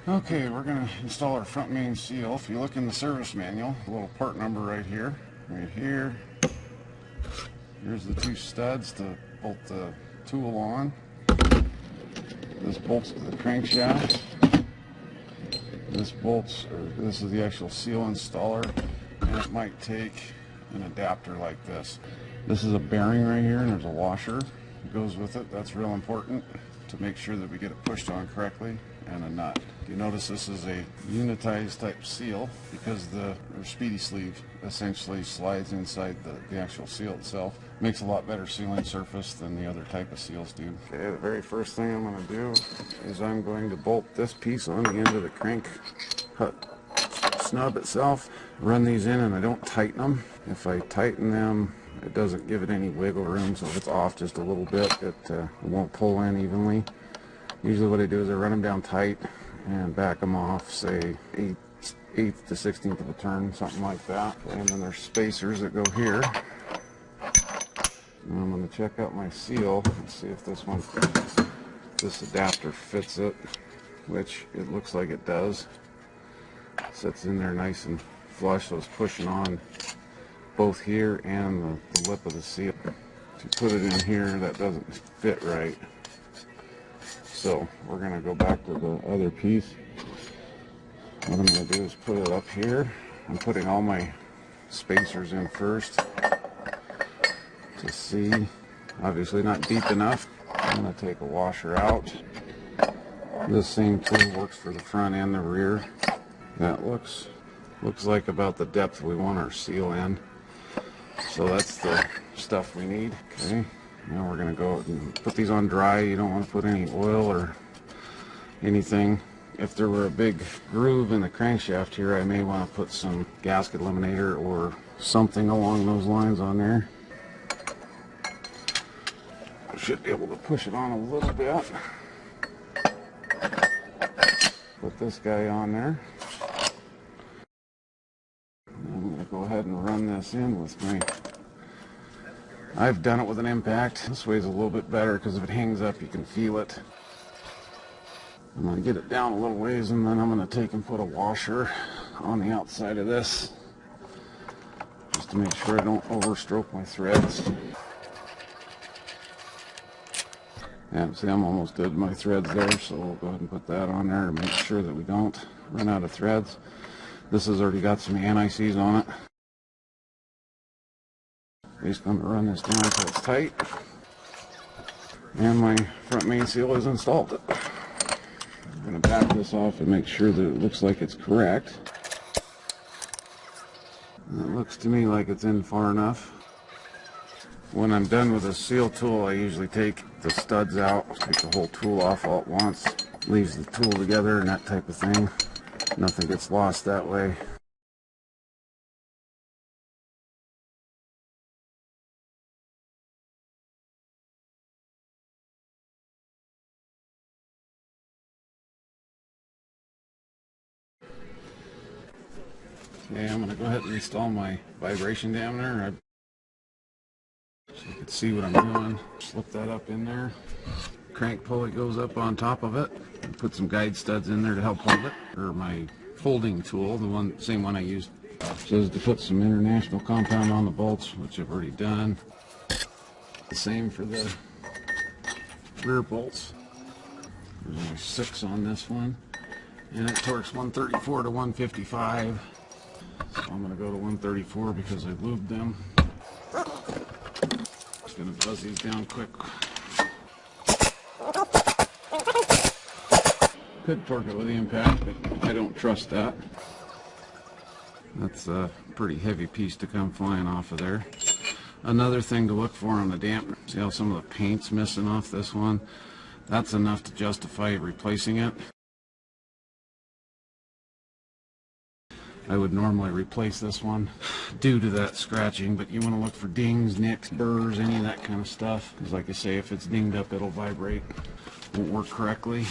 Okay, we're going to install our front main seal. If you look in the service manual, a little part number right here. Here's the two studs to bolt the tool on. This bolts to the crankshaft. This is the actual seal installer, and it might take an adapter like this. This is a bearing right here, and there's a washer that goes with it. That's real important to make sure that we get it pushed on correctly, and a nut. You notice this is a unitized type seal because the speedy sleeve essentially slides inside the actual seal itself. Makes a lot better sealing surface than the other type of seals do. Okay, the very first thing I'm going to do is I'm going to bolt this piece on the end of the crank snub itself. Run these in, and I don't tighten them. If I tighten them, it doesn't give it any wiggle room, so if it's off just a little bit, it won't pull in evenly. Usually what I do is I run them down tight and back them off, say 1/8 to 1/16 of a turn, something like that. And then there's spacers that go here. And I'm going to check out my seal and see if this adapter fits it, which it looks like it does. It sits in there nice and flush, so it's pushing on both here and the lip of the seal. If you put it in here, that doesn't fit right. So we're going to go back to the other piece. What I'm going to do is put it up here. I'm putting all my spacers in first to see. Obviously not deep enough. I'm going to take a washer out. This same tool works for the front and the rear. That looks like about the depth we want our seal in. So that's the stuff we need. Okay. Now we're going to go and put these on dry. You don't want to put any oil or anything. If there were a big groove in the crankshaft here, I may want to put some gasket eliminator or something along those lines on there. I should be able to push it on a little bit. Put this guy on there. I'm going to go ahead and run this in with my... I've done it with an impact. This way is a little bit better because if it hangs up, you can feel it. I'm going to get it down a little ways, and then I'm going to take and put a washer on the outside of this just to make sure I don't overstroke my threads. Yeah, see, I'm almost done my threads there, so we'll go ahead and put that on there to make sure that we don't run out of threads. This has already got some anti-seize on it. Just going to run this down until it's tight, and my front main seal is installed. I'm going to back this off and make sure that it looks like it's correct. And it looks to me like it's in far enough. When I'm done with the seal tool, I usually take the studs out, take the whole tool off all at once, leaves the tool together and that type of thing. Nothing gets lost that way. Okay, I'm going to go ahead and install my vibration dampener. So you can see what I'm doing. Slip that up in there. Crank pulley goes up on top of it. Put some guide studs in there to help hold it. Or my folding tool, the same one I used. Says to put some international compound on the bolts, which I've already done. The same for the rear bolts. There's only 6 on this one. And it torques 134 to 155. So I'm going to go to 134 because I lubed them. Just going to buzz these down quick. Could torque it with the impact, but I don't trust that. That's a pretty heavy piece to come flying off of there. Another thing to look for on the dampener, see how some of the paint's missing off this one? That's enough to justify replacing it. I would normally replace this one due to that scratching, but you want to look for dings, nicks, burrs, any of that kind of stuff. Because like I say, if it's dinged up, it'll vibrate, won't work correctly.